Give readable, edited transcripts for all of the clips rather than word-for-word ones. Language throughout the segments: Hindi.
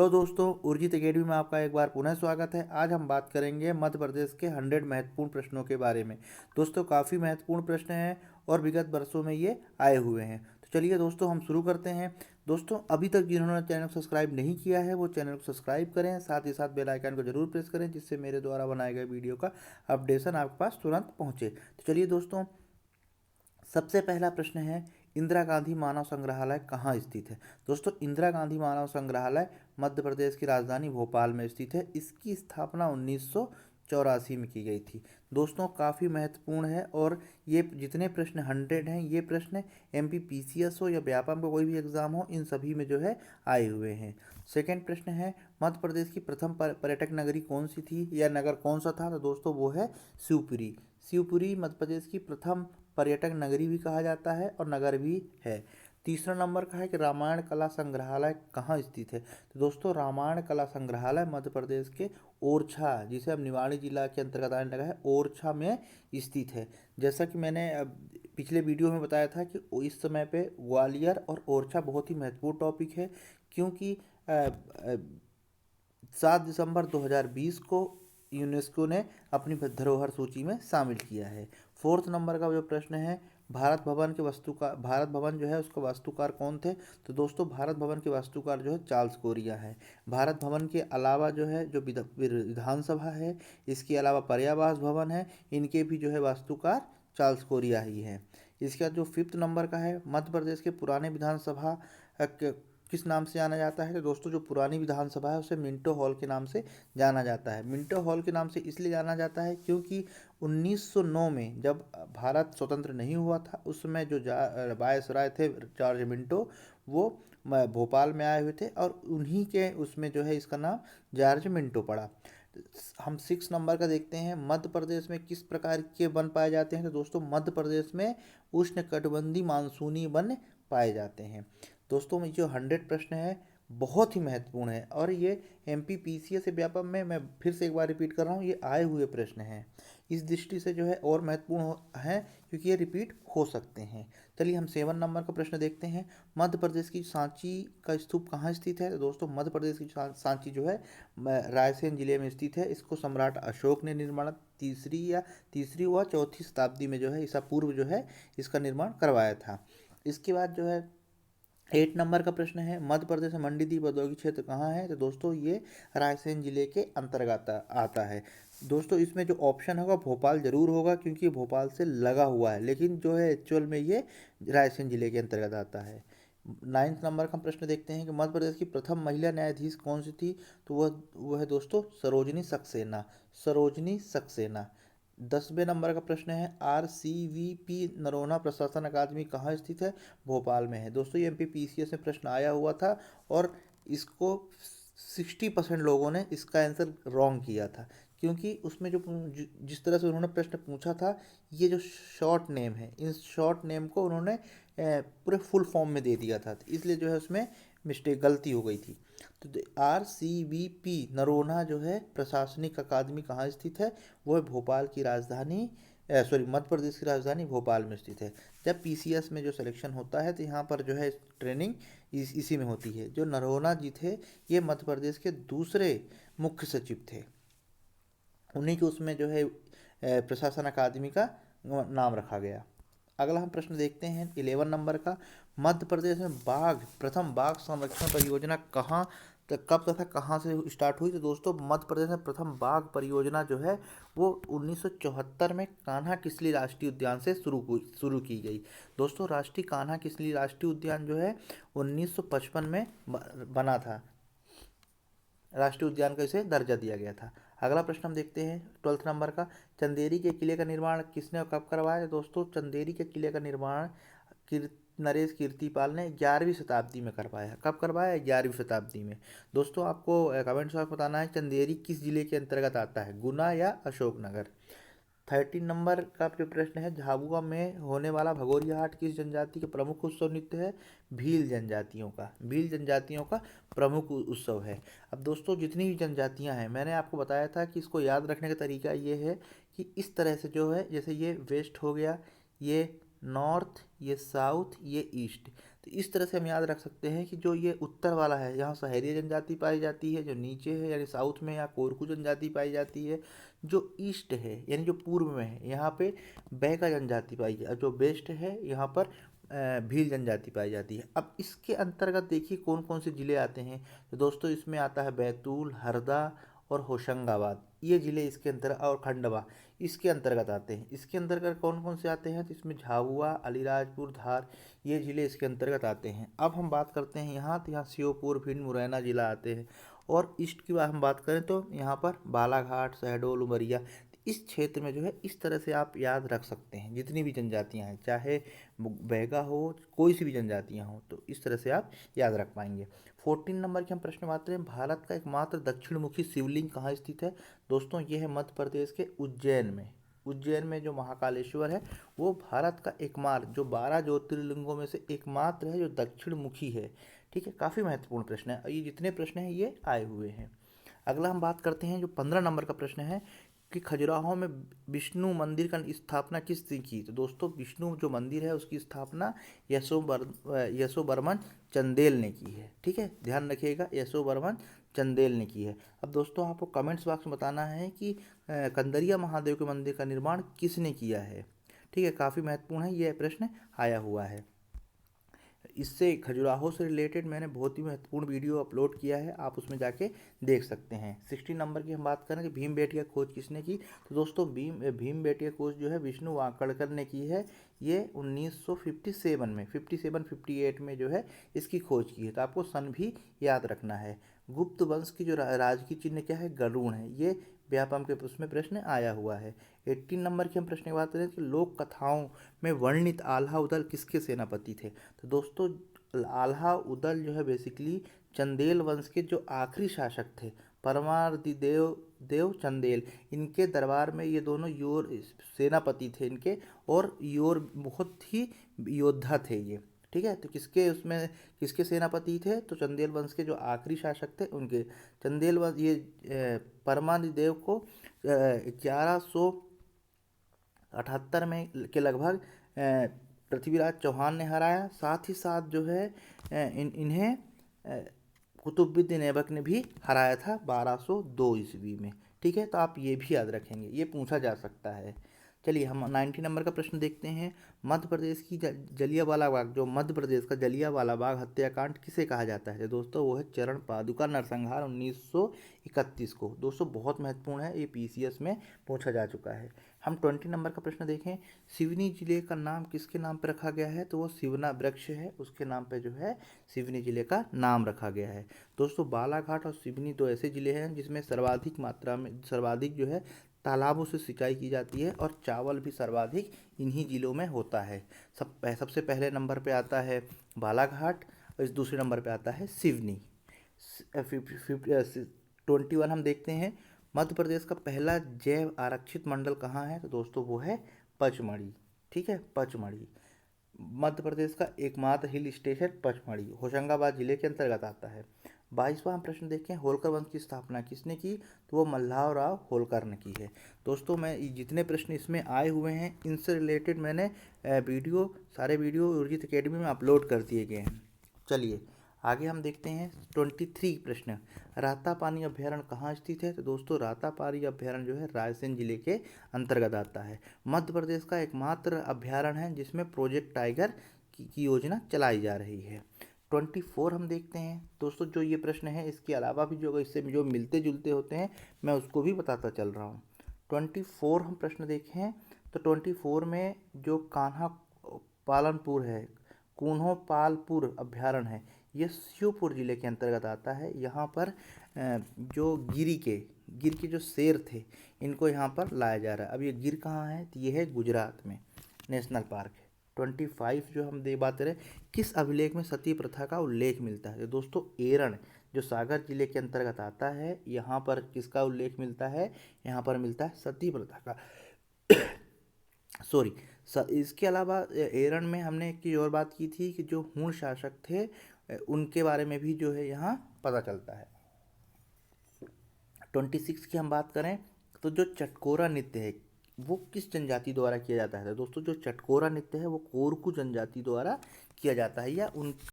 हेलो दोस्तों, उर्जित अकेडमी में आपका एक बार पुनः स्वागत है। आज हम बात करेंगे मध्य प्रदेश के 100 महत्वपूर्ण प्रश्नों के बारे में। दोस्तों काफ़ी महत्वपूर्ण प्रश्न हैं और विगत वर्षों में ये आए हुए हैं। तो चलिए दोस्तों हम शुरू करते हैं। दोस्तों अभी तक जिन्होंने चैनल को सब्सक्राइब नहीं किया है वो चैनल को सब्सक्राइब करें, साथ ही साथ बेल आइकन को जरूर प्रेस करें जिससे मेरे द्वारा बनाए गए वीडियो का अपडेशन आपके पास तुरंत पहुँचे। तो चलिए दोस्तों, सबसे पहला प्रश्न है, इंदिरा गांधी मानव संग्रहालय कहाँ स्थित है। दोस्तों इंदिरा गांधी मानव संग्रहालय मध्य प्रदेश की राजधानी भोपाल में स्थित है। इसकी स्थापना 1984 में की गई थी। दोस्तों काफ़ी महत्वपूर्ण है और ये जितने प्रश्न 100 हैं ये प्रश्न एमपी पीसीएस हो या व्यापम का कोई भी एग्जाम हो, इन सभी में जो है आए हुए हैं। सेकंड प्रश्न है, मध्य प्रदेश की प्रथम पर्यटक नगरी कौन सी थी या नगर कौन सा था। तो दोस्तों वो है शिवपुरी। शिवपुरी मध्य प्रदेश की प्रथम पर्यटक नगरी भी कहा जाता है और नगर भी है। तीसरा नंबर का है कि रामायण कला संग्रहालय कहाँ स्थित है। तो दोस्तों रामायण कला संग्रहालय मध्य प्रदेश के ओरछा, जिसे अब निवाड़ी जिला के अंतर्गत आने लगा है, ओरछा में स्थित है। जैसा कि मैंने पिछले वीडियो में बताया था कि इस समय पे ग्वालियर और ओरछा बहुत ही महत्वपूर्ण टॉपिक है, क्योंकि 7 दिसंबर 2020 को यूनेस्को ने अपनी धरोहर सूची में शामिल किया है। फोर्थ नंबर का जो प्रश्न है, भारत भवन के वास्तुकार, भारत भवन जो है उसका वास्तुकार कौन थे। तो दोस्तों भारत भवन के वास्तुकार जो है चार्ल्स कोरिया है। भारत भवन के अलावा जो है जो विधानसभा है, इसके अलावा पर्यावास भवन है, इनके भी जो है वास्तुकार चार्ल्स कोरिया ही है। इसका जो फिफ्थ नंबर का है, मध्य प्रदेश के पुराने विधानसभा किस नाम से जाना जाता है। तो दोस्तों जो पुरानी विधानसभा है उसे मिंटो हॉल के नाम से जाना जाता है। मिंटो हॉल के नाम से इसलिए जाना जाता है क्योंकि 1909 में जब भारत स्वतंत्र नहीं हुआ था उस समय जो वायसराय थे जॉर्ज मिंटो, वो भोपाल में आए हुए थे और उन्हीं के उसमें जो है इसका नाम जॉर्ज मिंटो पड़ा। हम 6 नंबर का देखते हैं, मध्य प्रदेश में किस प्रकार के वन पाए जाते हैं। तो दोस्तों मध्य प्रदेश में उष्णकटिबंधीय मानसूनी वन पाए जाते हैं। दोस्तों में जो 100 प्रश्न है बहुत ही महत्वपूर्ण है और ये एमपी पीसीएस से व्यापक में, मैं फिर से एक बार रिपीट कर रहा हूँ, ये आए हुए प्रश्न हैं। इस दृष्टि से जो है और महत्वपूर्ण है क्योंकि ये रिपीट हो सकते हैं। चलिए हम 7 नंबर का प्रश्न देखते हैं, मध्य प्रदेश की सांची का स्तूप कहाँ स्थित है। तो दोस्तों मध्य प्रदेश की सांची जो है रायसेन जिले में स्थित है। इसको सम्राट अशोक ने निर्माण तीसरी व चौथी शताब्दी में जो है ईसा पूर्व जो है इसका निर्माण करवाया था। इसके बाद जो है 8 नंबर का प्रश्न है, मध्य प्रदेश में मंडीदीप औद्योगिक क्षेत्र कहाँ है। तो दोस्तों ये रायसेन जिले के अंतर्गत आता है। दोस्तों इसमें जो ऑप्शन होगा भोपाल जरूर होगा क्योंकि ये भोपाल से लगा हुआ है, लेकिन जो है एक्चुअल में ये रायसेन जिले के अंतर्गत आता है। 9 नंबर का प्रश्न देखते हैं कि मध्य प्रदेश की प्रथम महिला न्यायाधीश कौन सी थी। तो वह है दोस्तों सरोजनी सक्सेना। सरोजनी सक्सेना। 10वें नंबर का प्रश्न है, RCVP नरोना प्रशासन अकादमी कहाँ स्थित है। भोपाल में है। दोस्तों ये एमपी पीसीएस में प्रश्न आया हुआ था और इसको 60% लोगों ने इसका आंसर रॉन्ग किया था, क्योंकि उसमें जो जिस तरह से उन्होंने प्रश्न पूछा था, ये जो शॉर्ट नेम है, इन शॉर्ट नेम को उन्होंने पूरे फुल फॉर्म में दे दिया था, तो इसलिए जो है उसमें मिस्टेक गलती हो गई थी। तो RCVP नरोना जो है प्रशासनिक अकादमी कहाँ स्थित है। वो है भोपाल की राजधानी, मध्य प्रदेश की राजधानी भोपाल में स्थित है। जब पीसीएस में जो सिलेक्शन होता है तो यहाँ पर जो है ट्रेनिंग इसी में होती है। जो नरोना जी थे ये मध्य प्रदेश के दूसरे मुख्य सचिव थे, उन्हीं के उसमें जो है प्रशासन अकादमी का नाम रखा गया। अगला हम प्रश्न देखते हैं 11 नंबर का, मध्य प्रदेश में प्रथम बाघ संरक्षण परियोजना कब तथा कहाँ से स्टार्ट हुई। तो दोस्तों मध्य प्रदेश में प्रथम बाघ परियोजना जो है वो 1974 में कान्हा किसली राष्ट्रीय उद्यान से शुरू की गई। दोस्तों राष्ट्रीय कान्हा किसली राष्ट्रीय उद्यान जो है 1955 में बना था, राष्ट्रीय उद्यान का इसे दर्जा दिया गया था। अगला प्रश्न हम देखते हैं 12 नंबर का, चंदेरी के किले का निर्माण किसने और कब करवाया। दोस्तों चंदेरी के किले का निर्माण नरेश कीर्तिपाल ने 11वीं शताब्दी में करवाया। कब करवाया, 11वीं शताब्दी में। दोस्तों आपको कमेंट्स में बताना है चंदेरी किस जिले के अंतर्गत आता है, गुना या अशोकनगर। 13 नंबर का जो प्रश्न है, झाबुआ में होने वाला भगोरिया हाट किस जनजाति का प्रमुख उत्सव नृत्य है। भील जनजातियों का प्रमुख उत्सव है। अब दोस्तों जितनी भी जनजातियां हैं, मैंने आपको बताया था कि इसको याद रखने का तरीका ये है कि इस तरह से जो है, जैसे ये वेस्ट हो गया, ये नॉर्थ, ये साउथ, ये ईस्ट, तो इस तरह से हम याद रख सकते हैं कि जो ये उत्तर वाला है यहाँ सहेरिया जनजाति पाई जाती है, जो नीचे है यानी साउथ में यहाँ कोरकू जनजाति पाई जाती है, जो ईस्ट है यानी जो पूर्व में है यहाँ पे बैगा जनजाति पाई जाती है, जो वेस्ट है यहाँ पर भील जनजाति पाई जाती है। अब इसके अंतर्गत देखिए कौन कौन से ज़िले आते हैं। तो दोस्तों इसमें आता है बैतूल, हरदा और होशंगाबाद, ये ज़िले इसके अंतर्गत, और खंडवा इसके अंतर्गत आते हैं। इसके अंतर्गत कौन कौन से आते हैं, तो इसमें झाबुआ, अलीराजपुर, धार, ये ज़िले इसके अंतर्गत आते हैं। अब हम बात करते हैं यहाँ, तो यहाँ श्योपुर, भिंड, मुरैना ज़िला आते हैं। और ईस्ट की बात हम बात करें तो यहाँ पर बालाघाट, शहडोल, उमरिया, इस क्षेत्र में जो है इस तरह से आप याद रख सकते हैं। जितनी भी जनजातियाँ हैं, चाहे बैगा हो, कोई सी भी जनजातियाँ हों, तो इस तरह से आप याद रख पाएंगे। 14 नंबर के हम प्रश्न बात करें, भारत का एकमात्र दक्षिण मुखी शिवलिंग कहाँ स्थित है। दोस्तों ये है मध्य प्रदेश के उज्जैन में। उज्जैन में जो महाकालेश्वर है वो भारत का एकमात्र, जो 12 ज्योतिर्लिंगों में से एकमात्र है जो दक्षिण मुखी है। ठीक है, काफ़ी महत्वपूर्ण प्रश्न है। ये जितने प्रश्न हैं ये आए हुए हैं। अगला हम बात करते हैं, जो 15 नंबर का प्रश्न है कि खजुराहो में विष्णु मंदिर का स्थापना किसने की। तो दोस्तों विष्णु जो मंदिर है उसकी स्थापना यशोवर्मन चंदेल ने की है। ठीक है, ध्यान रखिएगा, यशोवर्मन चंदेल ने की है। अब दोस्तों आपको कमेंट्स बॉक्स में बताना है कि कंदरिया महादेव के मंदिर का निर्माण किसने किया है। ठीक है, काफ़ी महत्वपूर्ण है, ये प्रश्न आया हुआ है। इससे खजुराहो से रिलेटेड मैंने बहुत ही महत्वपूर्ण वीडियो अपलोड किया है, आप उसमें जाके देख सकते हैं। 16 नंबर की हम बात करें कि भीमबेटका खोज किसने की। तो दोस्तों भीमबेटका खोज जो है विष्णु वाकड़कर ने की है। ये 1957 में 57-58 में जो है इसकी खोज की है। तो आपको सन भी याद रखना है। गुप्त वंश की जो राजकीय चिन्ह क्या है, गरुड़ है। ये व्यापम के उसमें प्रश्न आया हुआ है। 18 नंबर की हम प्रश्न की बात करें कि लोक कथाओं में वर्णित आल्हा उदल किसके सेनापति थे। तो दोस्तों आल्हा उदल जो है बेसिकली चंदेल वंश के जो आखिरी शासक थे, परमादिदेव देव चंदेल, इनके दरबार में ये दोनों योर सेनापति थे इनके, और योर बहुत ही योद्धा थे ये। ठीक है, तो किसके सेनापति थे, तो चंदेल वंश के जो आखिरी शासक थे उनके। चंदेल वंश ये परमादिदेव को 1178 में के लगभग पृथ्वीराज चौहान ने हराया। साथ ही साथ जो है इन्हें कुतुबुद्दीन ऐबक ने भी हराया था 1202 ईस्वी में। ठीक है, तो आप ये भी याद रखेंगे, ये पूछा जा सकता है। चलिए हम 90 नंबर का प्रश्न देखते हैं। मध्य प्रदेश की जलियांवाला बाग, जो मध्य प्रदेश का जलियांवाला बाग हत्याकांड किसे कहा जाता है। दोस्तों वो है चरण पादुका नरसंहार 1931 को। दोस्तों बहुत महत्वपूर्ण है, ये पीसीएस में पूछा जा चुका है। हम 20 नंबर का प्रश्न देखें, सिवनी जिले का नाम किसके नाम पर रखा गया है। तो वो सिवना वृक्ष है, उसके नाम पे जो है सिवनी जिले का नाम रखा गया है। दोस्तों बालाघाट और सिवनी दो ऐसे जिले हैं जिसमें सर्वाधिक जो है तालाबों से सिंचाई की जाती है, और चावल भी सर्वाधिक इन्हीं जिलों में होता है। सबसे पहले नंबर पे आता है बालाघाट, और इस दूसरे नंबर पे आता है सिवनी। 21 हम देखते हैं, मध्य प्रदेश का पहला जैव आरक्षित मंडल कहाँ है। तो दोस्तों वो है पचमढ़ी। ठीक है, पचमढ़ी मध्य प्रदेश का एकमात्र हिल स्टेशन पचमढ़ी होशंगाबाद जिले के अंतर्गत आता है। 22वां हम प्रश्न देखें, होलकर वंश की स्थापना किसने की। तो वो मल्हार राव होलकर ने की है। दोस्तों मैं जितने प्रश्न इसमें आए हुए हैं इनसे रिलेटेड मैंने सारे वीडियो उर्जित अकेडमी में अपलोड कर दिए गए हैं। चलिए आगे हम देखते हैं 23 प्रश्न, रातापानी अभ्यारण्य कहाँ स्थित है। तो दोस्तों रातापानी अभ्यारण्य जो है रायसेन जिले के अंतर्गत आता है। मध्य प्रदेश का एकमात्र अभ्यारण्य है जिसमें प्रोजेक्ट टाइगर की योजना चलाई जा रही है। 24 हम देखते हैं। दोस्तों जो ये प्रश्न है इसके अलावा भी जो इससे जो मिलते जुलते होते हैं मैं उसको भी बताता चल रहा हूँ। 24 हम प्रश्न देखें तो 24 में जो कान्हा पालनपुर है, कुन्होपालपुर अभ्यारण्य है, ये श्योपुर जिले के अंतर्गत आता है। यहाँ पर जो गिर के जो शेर थे इनको यहाँ पर लाया जा रहा है। अब ये गिर कहाँ है, तो ये है गुजरात में नेशनल पार्क है। 25 जो हम बात करें, किस अभिलेख में सती प्रथा का उल्लेख मिलता है। तो दोस्तों एरन जो सागर जिले के अंतर्गत आता है, यहाँ पर किसका उल्लेख मिलता है, यहाँ पर मिलता है सती प्रथा का। सॉरी, इसके अलावा एरन में हमने एक चीज़ और बात की थी कि जो हूण शासक थे उनके बारे में भी जो है यहाँ पता चलता है। 26 की हम बात करें तो जो चटकोरा नृत्य है वो किस जनजाति द्वारा किया जाता है। दोस्तों जो चटकोरा नृत्य है वो कोरकू जनजाति द्वारा किया जाता है या उनका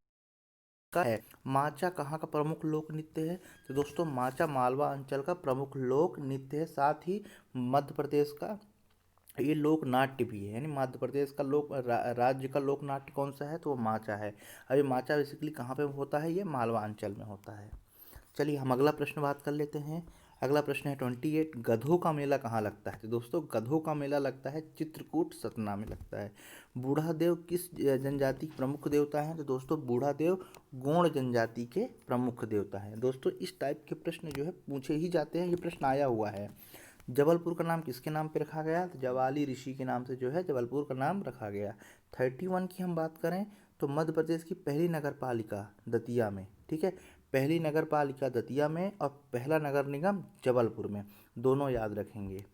है। माचा कहाँ का प्रमुख लोक नृत्य है? तो दोस्तों माचा मालवा अंचल का प्रमुख लोक नृत्य है। साथ ही मध्य प्रदेश का ये लोक नाट्य भी है, यानी मध्य प्रदेश का राज्य का लोक नाट्य कौन सा है? तो वो माचा है। अब ये माचा बेसिकली कहाँ पे होता है? ये मालवा अंचल में होता है। चलिए हम अगला प्रश्न बात कर लेते हैं। अगला प्रश्न है 28, गधों का मेला कहाँ लगता है? तो दोस्तों गधों का मेला लगता है चित्रकूट सतना में लगता है। बूढ़ा देव किस जनजाति के प्रमुख देवता हैं? तो दोस्तों बूढ़ा देव गोंड जनजाति के प्रमुख देवता हैं। दोस्तों इस टाइप के प्रश्न जो है पूछे ही जाते हैं, ये प्रश्न आया हुआ है। जबलपुर का नाम किसके नाम पे रखा गया? तो जवाली ऋषि के नाम से जो है जबलपुर का नाम रखा गया। 31 की हम बात करें तो मध्य प्रदेश की पहली नगर पालिका दतिया में, ठीक है, पहली नगर पालिका दतिया में और पहला नगर निगम जबलपुर में, दोनों याद रखेंगे।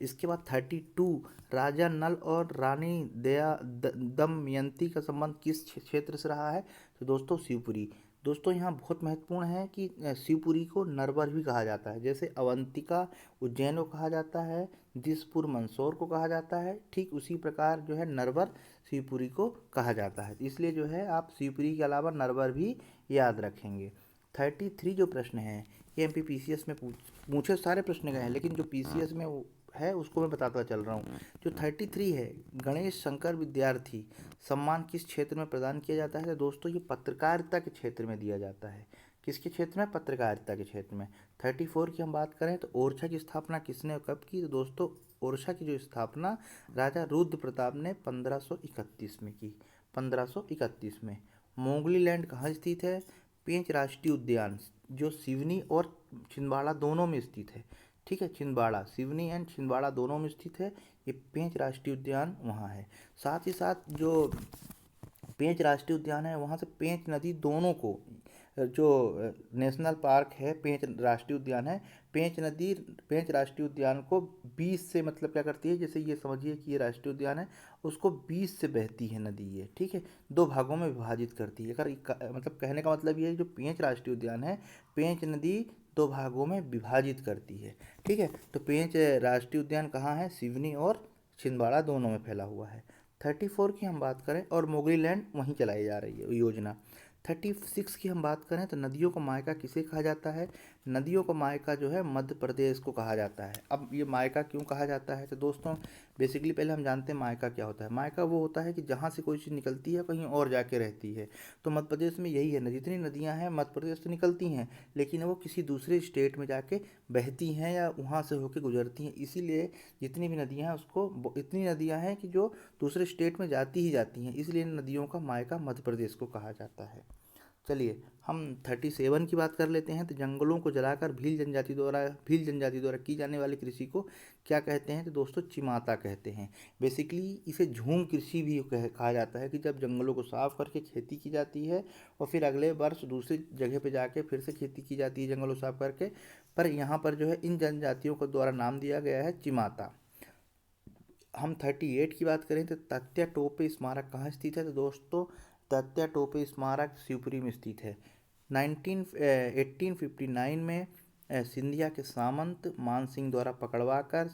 इसके बाद 32, राजा नल और रानी दमयंती का संबंध किस क्षेत्र से रहा है? तो दोस्तों शिवपुरी। दोस्तों यहाँ बहुत महत्वपूर्ण है कि शिवपुरी को नरवर भी कहा जाता है, जैसे अवंतिका उज्जैन को कहा जाता है, दिसपुर मंदसौर को कहा जाता है, ठीक उसी प्रकार जो है नरवर शिवपुरी को कहा जाता है। इसलिए जो है आप शिवपुरी के अलावा नरवर भी याद रखेंगे। 33 जो प्रश्न है ये MPPCS में पूछे सारे प्रश्न गए हैं, लेकिन जो PCS में है उसको मैं बताता चल रहा हूँ। जो 33 है, गणेश शंकर विद्यार्थी सम्मान किस क्षेत्र में प्रदान किया जाता है? तो दोस्तों ये पत्रकारिता के क्षेत्र में दिया जाता है। किसके क्षेत्र में? पत्रकारिता के क्षेत्र में। 34 की हम बात करें तो ओरछा की स्थापना किसने और कब की? तो दोस्तों ओरछा की जो स्थापना राजा रुद्र प्रताप ने 1531 में की, 1531 में। मोगली लैंड कहाँ स्थित है? पेंच राष्ट्रीय उद्यान जो सिवनी और छिंदवाड़ा दोनों में स्थित है, ठीक है, छिंदवाड़ा, सिवनी एंड छिंदवाड़ा दोनों में स्थित है, ये पेंच राष्ट्रीय उद्यान वहाँ है। साथ ही साथ जो पेंच राष्ट्रीय उद्यान है वहाँ से पेंच नदी दोनों को, जो नेशनल पार्क है पेंच राष्ट्रीय उद्यान है, पेंच नदी पेंच राष्ट्रीय उद्यान को 20 से मतलब क्या करती है, जैसे ये समझिए कि ये राष्ट्रीय उद्यान है, उसको 20 से बहती है नदी ये, ठीक है, दो भागों में विभाजित करती है। अगर मतलब कहने का मतलब ये है जो पेंच राष्ट्रीय उद्यान है, पेंच नदी दो भागों में विभाजित करती है, ठीक है। तो पेंच राष्ट्रीय उद्यान कहाँ है? सिवनी और छिंदवाड़ा दोनों में फैला हुआ है। 34 की हम बात करें और मोगली लैंड वहीं चलाई जा रही है योजना। 36 की हम बात करें तो नदियों का मायका किसे कहा जाता है? नदियों का मायका जो है मध्य प्रदेश को कहा जाता है। अब ये मायका क्यों कहा जाता है? तो दोस्तों बेसिकली पहले हम जानते हैं मायका क्या होता है। मायका वो होता है कि जहाँ से कोई चीज़ निकलती है कहीं और जाके रहती है। तो मध्य प्रदेश में यही है ना, जितनी नदियाँ हैं मध्य प्रदेश से निकलती हैं, लेकिन वो किसी दूसरे स्टेट में जाके बहती हैं या वहाँ से होके गुजरती हैं। इसीलिए जितनी भी नदियाँ हैं उसको इतनी नदियाँ हैं कि जो दूसरे स्टेट में जाती ही जाती हैं, इसलिए इन नदियों का मायका मध्य प्रदेश को कहा जाता है। चलिए हम 37 की बात कर लेते हैं। तो जंगलों को जलाकर भील जनजाति द्वारा की जाने वाली कृषि को क्या कहते हैं? तो दोस्तों चिमाता कहते हैं। बेसिकली इसे झूम कृषि भी कहा जाता है कि जब जंगलों को साफ करके खेती की जाती है और फिर अगले वर्ष दूसरी जगह पे जाके फिर से खेती की जाती है जंगलों साफ करके, पर यहाँ पर जो है इन जनजातियों को द्वारा नाम दिया गया है चिमाता। हम 38 की बात करें तो तात्या टोपे स्मारक कहाँ स्थित है? तो दोस्तों तात्या टोपे स्मारक शिवपुरी में स्थित है। 1859 में सिंधिया के सामंत मान सिंह द्वारा पकड़वा कर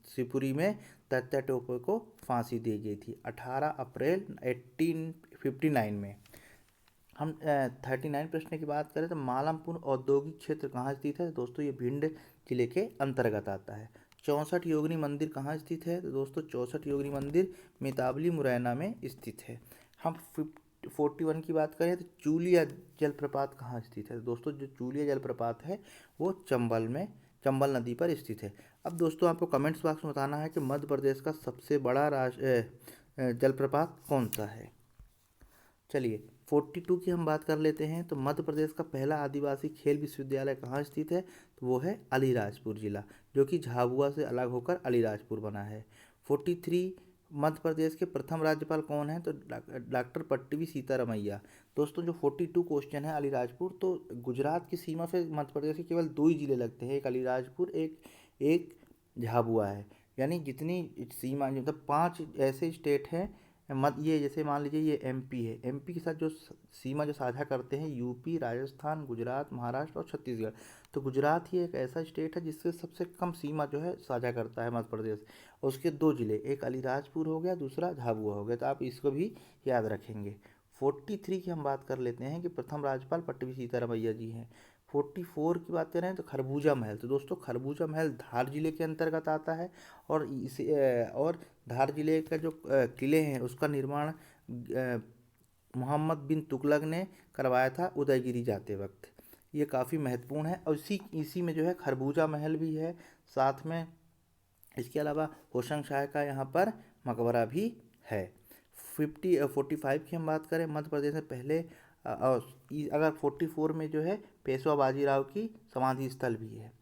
शिवपुरी में तात्या टोपे को फांसी दी गई थी 18 अप्रैल 1859 में। हम 39 प्रश्न की बात करें तो मालमपुर औद्योगिक क्षेत्र कहाँ स्थित है? दोस्तों ये भिंड जिले के अंतर्गत आता है। 64 योगिनी मंदिर कहाँ स्थित है? तो दोस्तों 64 योगिनी मंदिर मितावली मुरैना में स्थित है। हम 41 की बात करें तो चूलिया जलप्रपात कहाँ स्थित है? तो दोस्तों जो चूलिया जलप्रपात है वो चंबल नदी पर स्थित है। अब दोस्तों आपको कमेंट्स बॉक्स में बताना है कि मध्य प्रदेश का सबसे बड़ा जलप्रपात कौन सा है। चलिए 42 की हम बात कर लेते हैं। तो मध्य प्रदेश का पहला आदिवासी खेल विश्वविद्यालय कहाँ स्थित है? तो वो है अलीराजपुर जिला, जो कि झाबुआ से अलग होकर अलीराजपुर बना है। 43 मध्य प्रदेश के प्रथम राज्यपाल कौन है? तो डॉक्टर पट्टवी सीतारमैया। दोस्तों जो 42 क्वेश्चन है अलीराजपुर, तो गुजरात की सीमा से मध्य प्रदेश के केवल दो ही जिले लगते हैं, एक अलीराजपुर एक झाबुआ है, यानी जितनी सीमा मतलब 5 ऐसे स्टेट हैं मत ये जैसे मान लीजिए ये एमपी है, एमपी के साथ जो सीमा जो साझा करते हैं यूपी, राजस्थान, गुजरात, महाराष्ट्र और छत्तीसगढ़। तो गुजरात ही एक ऐसा स्टेट है जिससे सबसे कम सीमा जो है साझा करता है मध्य प्रदेश। और उसके दो जिले, एक अलीराजपुर हो गया, दूसरा झाबुआ हो गया, तो आप इसको भी याद रखेंगे। 43 की हम बात कर लेते हैं कि प्रथम राज्यपाल पट्टभी सीतारामैया जी हैं। 44 की बात करें तो खरबूजा महल, तो दोस्तों खरबूजा महल धार जिले के अंतर्गत आता है। और इसे और धार जिले का जो किले हैं उसका निर्माण मोहम्मद बिन तुगलक ने करवाया था उदयगिरी जाते वक्त। ये काफ़ी महत्वपूर्ण है। और इसी इसी में जो है खरबूजा महल भी है, साथ में इसके अलावा होशंग शाह का यहाँ पर मकबरा भी है। 45 की हम बात करें, मध्य प्रदेश में पहले अगर 44 में जो है पेशवा बाजीराव की समाधि स्थल भी है।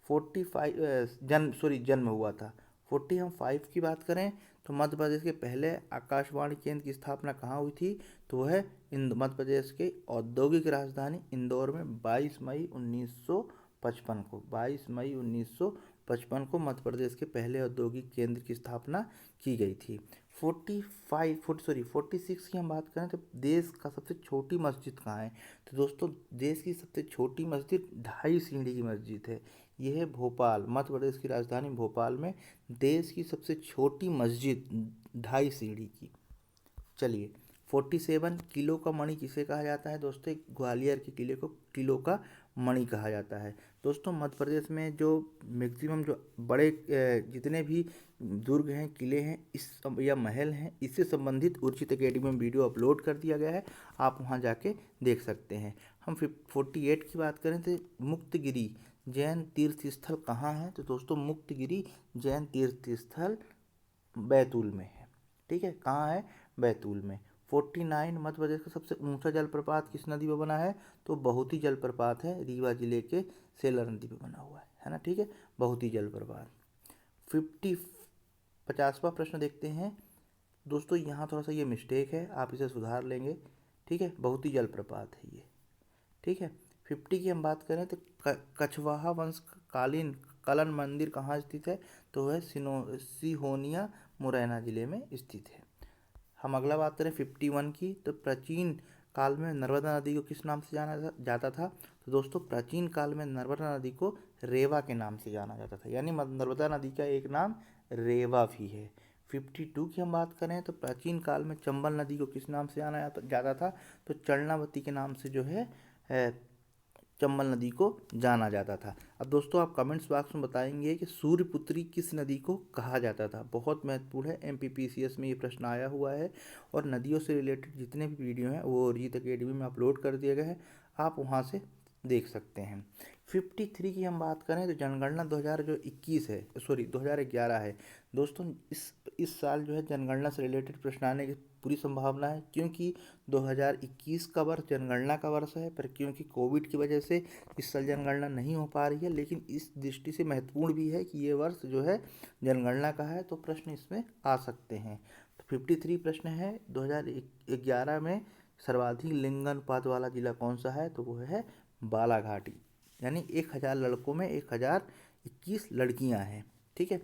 45 जन्म हुआ था। 45 की बात करें तो मध्य प्रदेश के पहले आकाशवाणी केंद्र की स्थापना कहाँ हुई थी, तो वह है मध्य प्रदेश के औद्योगिक राजधानी इंदौर में 22 मई 1955 को 22 मई 1955 को मध्य प्रदेश के पहले औद्योगिक केंद्र की स्थापना की गई थी। 46 की हम बात करें तो देश का सबसे छोटी मस्जिद कहाँ है, तो दोस्तों देश की सबसे छोटी मस्जिद 2.5 सीढ़ी की मस्जिद है। यह है भोपाल, मध्य प्रदेश की राजधानी भोपाल में देश की सबसे छोटी मस्जिद 2.5 सीढ़ी की। चलिए 47, किलो का मणि किसे कहा जाता है, दोस्तों ग्वालियर के किले को किलो का मणि कहा जाता है। दोस्तों मध्य प्रदेश में जो मैक्सिमम जो बड़े जितने भी दुर्ग हैं, किले हैं, इस या महल हैं, इससे संबंधित उर्जित अकेडमी में वीडियो अपलोड कर दिया गया है, आप वहां जाके देख सकते हैं। हम 48 की बात करें तो मुक्तगिरी जैन तीर्थ स्थल कहाँ है, तो दोस्तों मुक्तगिरी जैन तीर्थ स्थल बैतूल में है। ठीक है, कहाँ है, बैतूल में। 49, मध्य प्रदेश का सबसे ऊंचा जलप्रपात किस नदी पर बना है, तो बहुती जलप्रपात है, रीवा जिले के सेलर नदी पर बना हुआ है ना। ठीक है, बहुती जलप्रपात। 50वां प्रश्न देखते हैं दोस्तों, यहाँ थोड़ा सा ये मिस्टेक है, आप इसे सुधार लेंगे। ठीक है, बहुती जलप्रपात है ये। ठीक है, 50 की हम बात करें तो कछवाहा वंश कालीन कलन मंदिर कहाँ स्थित है, तो वह सिहोनिया मुरैना जिले में स्थित है। हम अगला बात करें 51 की, तो प्राचीन काल में नर्मदा नदी को किस नाम से जाना जाता था, तो दोस्तों प्राचीन काल में नर्मदा नदी को रेवा के नाम से जाना जाता था, यानी नर्मदा नदी का एक नाम रेवा भी है। 52 की हम बात करें तो प्राचीन काल में चंबल नदी को किस नाम से जाना जाता था, तो चरणावती के नाम से जो है चंबल नदी को जाना जाता था। अब दोस्तों आप कमेंट्स बॉक्स में बताएंगे कि सूर्यपुत्री किस नदी को कहा जाता था, बहुत महत्वपूर्ण है, एमपीपीसीएस में ये प्रश्न आया हुआ है। और नदियों से रिलेटेड जितने भी वीडियो हैं वो रीत अकेडमी में अपलोड कर दिए गए हैं, आप वहाँ से देख सकते हैं। 53 की हम बात करें तो जनगणना 2021 है, सॉरी 2011 है। दोस्तों इस साल जो है जनगणना से रिलेटेड प्रश्न आने की पूरी संभावना है, क्योंकि 2021 का वर्ष जनगणना का वर्ष है, पर क्योंकि कोविड की वजह से इस साल जनगणना नहीं हो पा रही है, लेकिन इस दृष्टि से महत्वपूर्ण भी है कि ये वर्ष जो है जनगणना का है, तो प्रश्न इसमें आ सकते हैं। तो 53 प्रश्न है, 2011 में सर्वाधिक लिंगानुपात वाला जिला कौन सा है, तो वो है बालाघाटी, यानी 1000 लड़कों में 1021 लड़कियां हैं। ठीक है,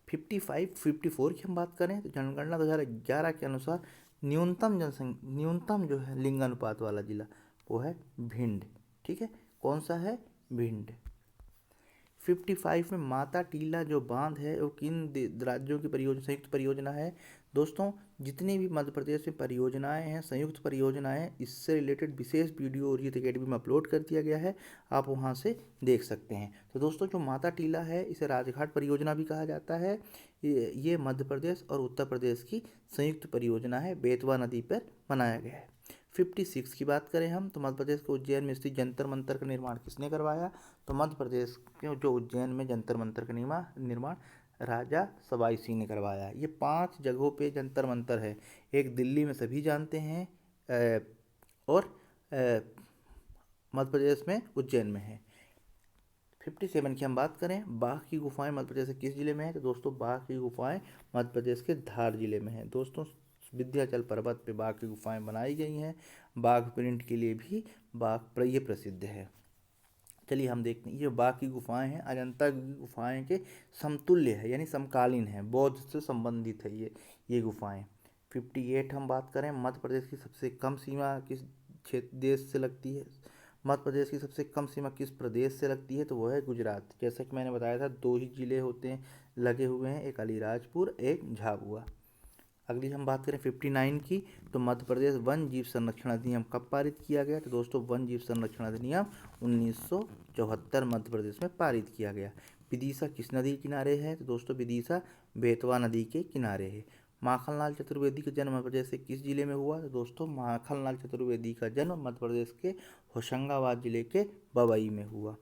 54 की हम बात करें तो जनगणना 2011 के अनुसार न्यूनतम जो है लिंगानुपात वाला जिला वो है भिंड। ठीक है, कौन सा है, भिंड। 55 में माता टीला जो बांध है वो किन राज्यों की संयुक्त परियोजना है, दोस्तों जितनी भी मध्य प्रदेश में परियोजनाएं हैं, संयुक्त परियोजनाएं, इससे रिलेटेड विशेष वीडियो उर्जित अकेडमी में अपलोड कर दिया गया है, आप वहां से देख सकते हैं। तो दोस्तों जो माता टीला है इसे राजघाट परियोजना भी कहा जाता है। ये मध्य प्रदेश और उत्तर प्रदेश की संयुक्त परियोजना है, बेतवा नदी पर बनाया गया है। 56 की बात करें हम तो मध्य प्रदेश के उज्जैन में स्थित जंतर मंतर का निर्माण किसने करवाया, तो मध्य प्रदेश के जो उज्जैन में जंतर मंतर का निर्माण राजा सवाई सिंह ने करवाया। ये 5 जगहों पे जंतर मंतर है, एक दिल्ली में सभी जानते हैं, और मध्य प्रदेश में उज्जैन में है। 57 की हम बात करें, बाघ की गुफाएं मध्य प्रदेश के किस जिले में है, तो दोस्तों बाघ की गुफाएं मध्य प्रदेश के धार जिले में है। दोस्तों विंध्याचल पर्वत पे बाघ की गुफाएं बनाई गई हैं, बाघ प्रिंट के लिए भी ये प्रसिद्ध है। चलिए हम देखते हैं, ये बाघ की गुफाएं हैं, अजंता की गुफाएं के समतुल्य है, यानी समकालीन है, बौद्ध से संबंधित है ये गुफाएं। 58 हम बात करें, मध्य प्रदेश की सबसे कम सीमा किस क्षेत्र देश से लगती है? मध्य प्रदेश की सबसे कम सीमा किस प्रदेश से लगती है? तो वो है गुजरात। जैसा कि मैंने बताया था, 2 ही जिले होते हैं लगे हुए हैं, एक अलीराजपुर, एक झाबुआ। अगली हम बात करें 59 की, तो मध्य प्रदेश वन जीव संरक्षण अधिनियम कब पारित किया गया? तो दोस्तों वन जीव संरक्षण अधिनियम 1974 मध्य प्रदेश में पारित किया गया। विदिशा किस नदी के किनारे है? तो दोस्तों विदिशा बेतवा नदी के किनारे है। माखनलाल चतुर्वेदी का जन्म मध्य प्रदेश के किस जिले में हुआ? तो दोस्तों माखनलाल चतुर्वेदी का जन्म मध्य प्रदेश के होशंगाबाद जिले के बबई में हुआ।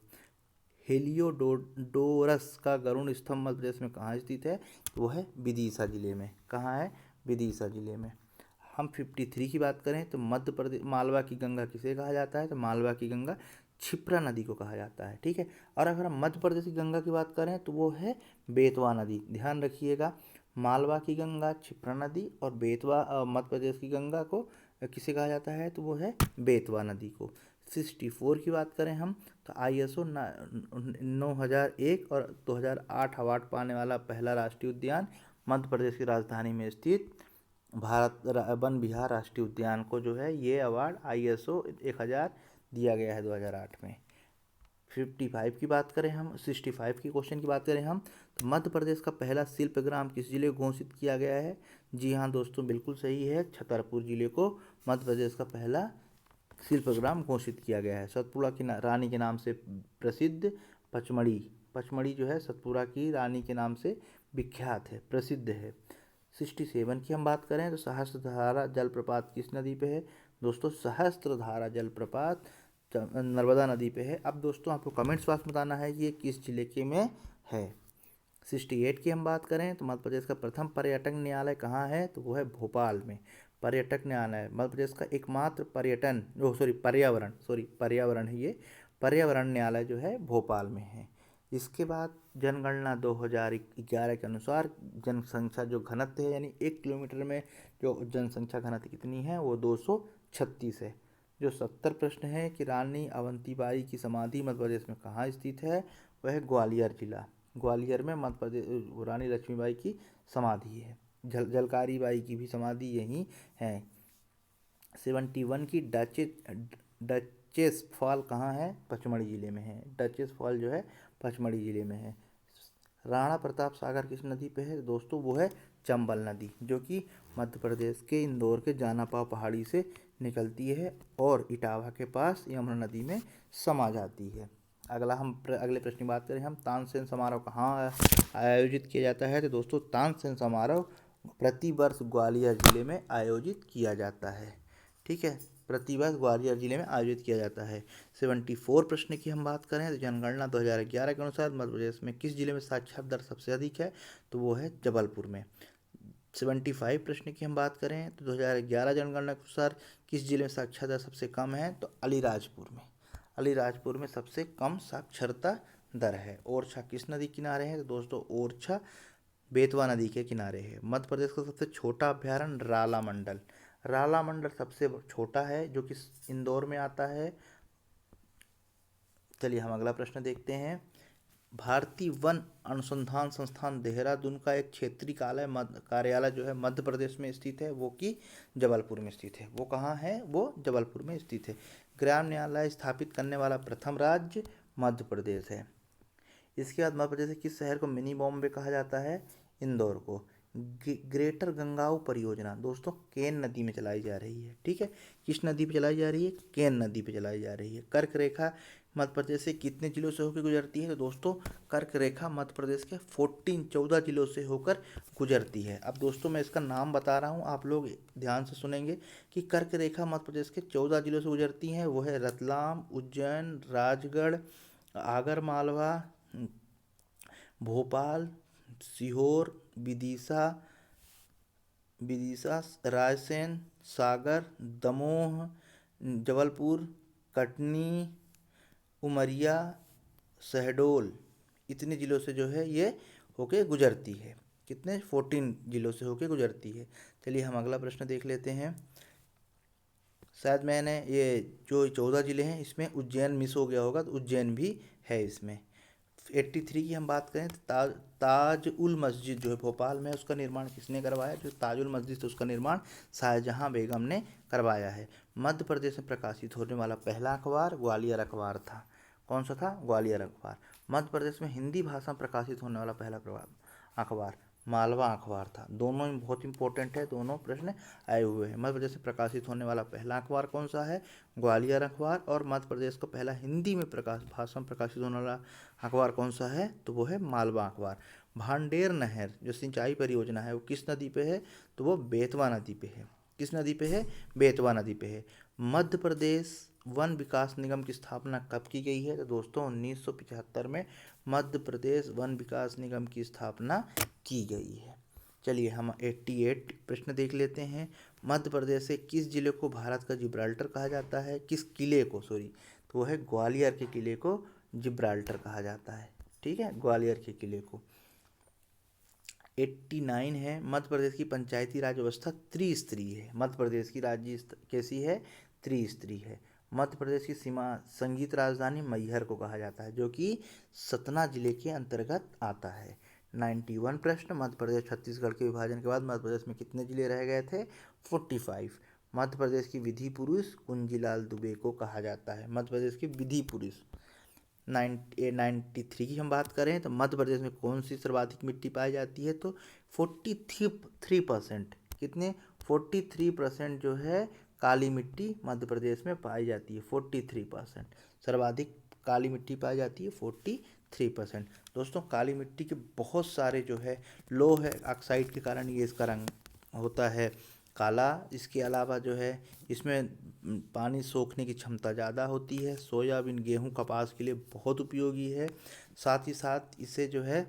हेलियोडोरस का गरुड़ स्तंभ मध्य प्रदेश में कहाँ स्थित है? तो वो है विदिशा जिले में। कहाँ है? विदिशा जिले में। हम 53 की बात करें, तो मध्य प्रदेश मालवा की गंगा किसे कहा जाता है? तो मालवा की गंगा क्षिप्रा नदी को कहा जाता है। ठीक है। और अगर हम मध्य प्रदेश की गंगा की बात करें तो वो है बेतवा नदी। ध्यान रखिएगा, मालवा की गंगा, क्षिप्रा नदी और बेतवा मध्य प्रदेश की गंगा को किसे कहा जाता है? तो वो है बेतवा नदी को। 64 की बात करें हम, तो ISO 9001 और 2008 अवार्ड पाने वाला पहला राष्ट्रीय उद्यान मध्य प्रदेश की राजधानी में स्थित वन विहार राष्ट्रीय उद्यान को जो है ये अवार्ड ISO 1000 दिया गया है 2008 में। 55 की बात करें हम, 65 की क्वेश्चन की बात करें हम, तो मध्य प्रदेश का पहला शिल्पग्राम किस जिले को घोषित किया गया है? जी हाँ दोस्तों, बिल्कुल सही है, छतरपुर जिले को मध्य प्रदेश का पहला शिल्पग्राम घोषित किया गया है। सतपुड़ा की रानी के नाम से प्रसिद्ध पचमढ़ी जो है सतपुड़ा की रानी के नाम से विख्यात है, प्रसिद्ध है। 67 की हम बात करें, तो सहस्त्रधारा जलप्रपात किस नदी पे है? दोस्तों सहस्त्रधारा जलप्रपात नर्मदा नदी पे है। अब दोस्तों आपको कमेंट्स बॉक्स में बताना है कि ये किस जिले के में है। 68 की हम बात करें, तो मध्य प्रदेश का प्रथम पर्यटन न्यायालय कहाँ है? तो वो है भोपाल में। पर्यटक न्यायालय मध्य प्रदेश का एकमात्र पर्यावरण है ये, पर्यावरण न्यायालय जो है भोपाल में है। इसके बाद जनगणना 2011 के अनुसार जनसंख्या जो घनत्व है, यानी 1 किलोमीटर में जो जनसंख्या घनत्व कितनी है, वो 236 है। जो 70 प्रश्न है कि रानी अवंतीबाई की समाधि मध्य प्रदेश में कहाँ स्थित है? वह ग्वालियर जिला, ग्वालियर में मध्य प्रदेश रानी लक्ष्मीबाई की समाधि है। झलकारी बाई की भी समाधि यहीं है। 71 की डचेस फॉल कहाँ है? पचमढ़ी जिले में है। डचेस फॉल जो है पचमढ़ी जिले में है। राणा प्रताप सागर किस नदी पे है? दोस्तों वो है चंबल नदी, जो कि मध्य प्रदेश के इंदौर के जानापाव पहाड़ी से निकलती है और इटावा के पास यमुना नदी में समा जाती है। अगले प्रश्न की बात करें हम, तानसेन समारोह कहाँ आयोजित किया जाता है? तो दोस्तों तानसेन समारोह प्रतिवर्ष ग्वालियर जिले में आयोजित किया जाता है। ठीक है, प्रतिवर्ष ग्वालियर जिले में आयोजित किया जाता है। 74 प्रश्न की हम बात करें, तो जनगणना 2011 के अनुसार मध्य प्रदेश में किस जिले में साक्षरता दर सबसे अधिक है? तो वो है जबलपुर में। 75 प्रश्न की हम बात करें, तो 2011 जनगणना के अनुसार किस जिले में साक्षरता दर सबसे कम है? तो अलीराजपुर में। अलीराजपुर में सबसे कम साक्षरता दर है। ओरछा किस नदी किनारे है? तो दोस्तों ओरछा बेतवा नदी के किनारे है। मध्य प्रदेश का सबसे छोटा अभ्यारण्य राला मंडल सबसे छोटा है, जो कि इंदौर में आता है। चलिए हम अगला प्रश्न देखते हैं। भारतीय वन अनुसंधान संस्थान देहरादून का एक क्षेत्रीय कार्यालय जो है मध्य प्रदेश में स्थित है, वो कि जबलपुर में स्थित है। वो कहाँ है? वो जबलपुर में स्थित है। ग्राम न्यायालय स्थापित करने वाला प्रथम राज्य मध्य प्रदेश है। इसके बाद मध्य प्रदेश के किस शहर को मिनी बॉम्बे कहा जाता है? इंदौर को। ग्रेटर गंगाओं परियोजना दोस्तों केन नदी में चलाई जा रही है। ठीक है, किस नदी पे चलाई जा रही है? केन नदी पे चलाई जा रही है। कर्क रेखा मध्य प्रदेश से कितने जिलों से होकर गुजरती है? तो दोस्तों कर्क रेखा मध्य प्रदेश के 14 जिलों से होकर गुजरती है। अब दोस्तों मैं इसका नाम बता रहा हूँ, आप लोग ध्यान से सुनेंगे कि कर्क रेखा मध्य प्रदेश के 14 जिलों से गुजरती हैं। वो है रतलाम, उज्जैन, राजगढ़, आगर मालवा, भोपाल, सीहोर, विदिशा, रायसेन, सागर, दमोह, जबलपुर, कटनी, उमरिया, शहडोल, इतने जिलों से जो है ये होके गुजरती है। कितने? 14 जिलों से होके गुजरती है। चलिए हम अगला प्रश्न देख लेते हैं। शायद मैंने ये जो 14 जिले हैं इसमें उज्जैन मिस हो गया होगा, तो उज्जैन भी है इसमें। 83 की हम बात करें तो ताज उल मस्जिद जो है भोपाल में, उसका निर्माण किसने करवाया? जो ताजुल मस्जिद है उसका निर्माण शाहजहां बेगम ने करवाया है। मध्य प्रदेश में प्रकाशित होने वाला पहला अखबार ग्वालियर अखबार था। कौन सा था? ग्वालियर अखबार। मध्य प्रदेश में हिंदी भाषा में प्रकाशित होने वाला पहला अखबार मालवा अखबार था। दोनों ही बहुत इंपॉर्टेंट है, दोनों प्रश्न आए हुए हैं। मध्य प्रदेश में प्रकाशित होने वाला पहला अखबार कौन सा है? ग्वालियर अखबार। और मध्य प्रदेश का पहला हिंदी में भाषा में प्रकाशित होने वाला अखबार कौन सा है? तो वो है मालवा अखबार। भांडेर नहर जो सिंचाई परियोजना है वो किस नदी पे है? तो वो बेतवा नदी पे है। किस नदी पे है? बेतवा नदी पे है। मध्य प्रदेश वन विकास निगम की स्थापना कब की गई है? तो दोस्तों 1975 में मध्य प्रदेश वन विकास निगम की स्थापना की गई है। चलिए हम 88 प्रश्न देख लेते हैं। मध्य प्रदेश से किस जिले को भारत का जिब्राल्टर कहा जाता है? किस किले को, सॉरी, तो वो है ग्वालियर के किले को जिब्राल्टर कहा जाता है। ठीक है, ग्वालियर के किले को। 89 है, मध्य प्रदेश की पंचायती राज व्यवस्था त्रिस्तरीय है। मध्य प्रदेश की राज्य कैसी है? त्रिस्तरीय है। मध्य प्रदेश की सीमा संगीत राजधानी मैहर को कहा जाता है, जो कि सतना जिले के अंतर्गत आता है। 91 प्रश्न, मध्य प्रदेश छत्तीसगढ़ के विभाजन के बाद मध्य प्रदेश में कितने जिले रह गए थे? 45। मध्य प्रदेश की विधि पुरुष कुंजीलाल दुबे को कहा जाता है। मध्य प्रदेश के विधि पुरुष। 93 की हम बात करें तो मध्य प्रदेश में कौन सी सर्वाधिक मिट्टी पाई जाती है? तो 43%। कितने? 43% जो है काली मिट्टी मध्य प्रदेश में पाई जाती है। 43% सर्वाधिक काली मिट्टी पाई जाती है, 43%। दोस्तों काली मिट्टी के बहुत सारे जो है लोह ऑक्साइड के कारण ये इसका रंग होता है काला। इसके अलावा जो है इसमें पानी सोखने की क्षमता ज़्यादा होती है। सोयाबीन, गेहूं, कपास के लिए बहुत उपयोगी है। साथ ही साथ इसे जो है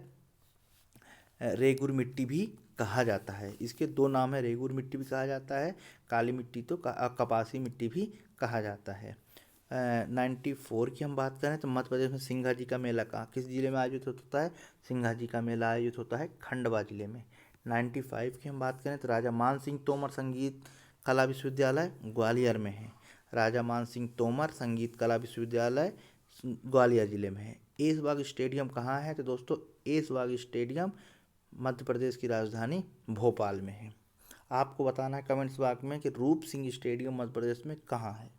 रेगुर मिट्टी भी कहा जाता है। इसके दो नाम है, रेगुर मिट्टी भी कहा जाता है, काली मिट्टी तो कपासी मिट्टी भी कहा जाता है। 94 की हम बात करें तो मध्य प्रदेश में सिंघा जी का मेला कहाँ किस जिले में आयोजित होता है? सिंघा जी का मेला आयोजित होता है खंडवा जिले में। 95 की हम बात करें तो राजा मान सिंह तोमर संगीत कला विश्वविद्यालय ग्वालियर में है। राजा मान सिंह तोमर संगीत कला विश्वविद्यालय ग्वालियर जिले में है। ऐशबाग स्टेडियम कहाँ है? तो दोस्तों ऐशबाग स्टेडियम मध्य प्रदेश की राजधानी भोपाल में है। आपको बताना है कमेंट्स बॉक्स में कि रूप सिंह स्टेडियम मध्य प्रदेश में कहाँ है।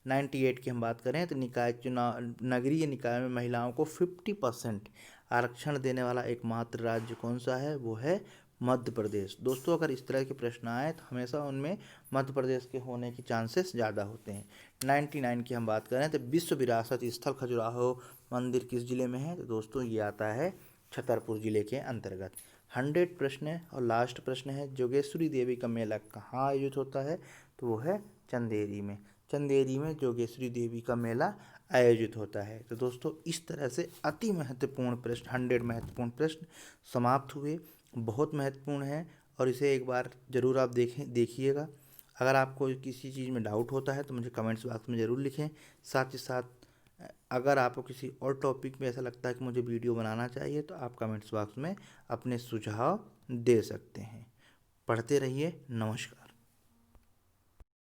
98 की हम बात करें तो निकाय चुनाव नगरीय निकाय में महिलाओं को 50% आरक्षण देने वाला एकमात्र राज्य कौन सा है? वो है मध्य प्रदेश। दोस्तों अगर इस तरह के प्रश्न आए तो हमेशा उनमें मध्य प्रदेश के होने के चांसेस ज़्यादा होते हैं। 99 की हम बात करें तो विश्व विरासत स्थल खजुराहो मंदिर किस जिले में है? तो दोस्तों ये आता है छतरपुर जिले के अंतर्गत। 100 प्रश्न है और लास्ट प्रश्न है, जोगेश्वरी देवी का मेला कहाँ आयोजित होता है? तो वो है चंदेरी में। चंदेरी में जोगेश्वरी देवी का मेला आयोजित होता है। तो दोस्तों इस तरह से अति महत्वपूर्ण प्रश्न 100 महत्वपूर्ण प्रश्न समाप्त हुए। बहुत महत्वपूर्ण है और इसे एक बार ज़रूर आप देखिएगा। अगर आपको किसी चीज़ में डाउट होता है तो मुझे कमेंट्स बॉक्स में ज़रूर लिखें। साथ ही साथ अगर आपको किसी और टॉपिक में ऐसा लगता है कि मुझे वीडियो बनाना चाहिए तो आप कमेंट्स बॉक्स में अपने सुझाव दे सकते हैं। पढ़ते रहिए। नमस्कार।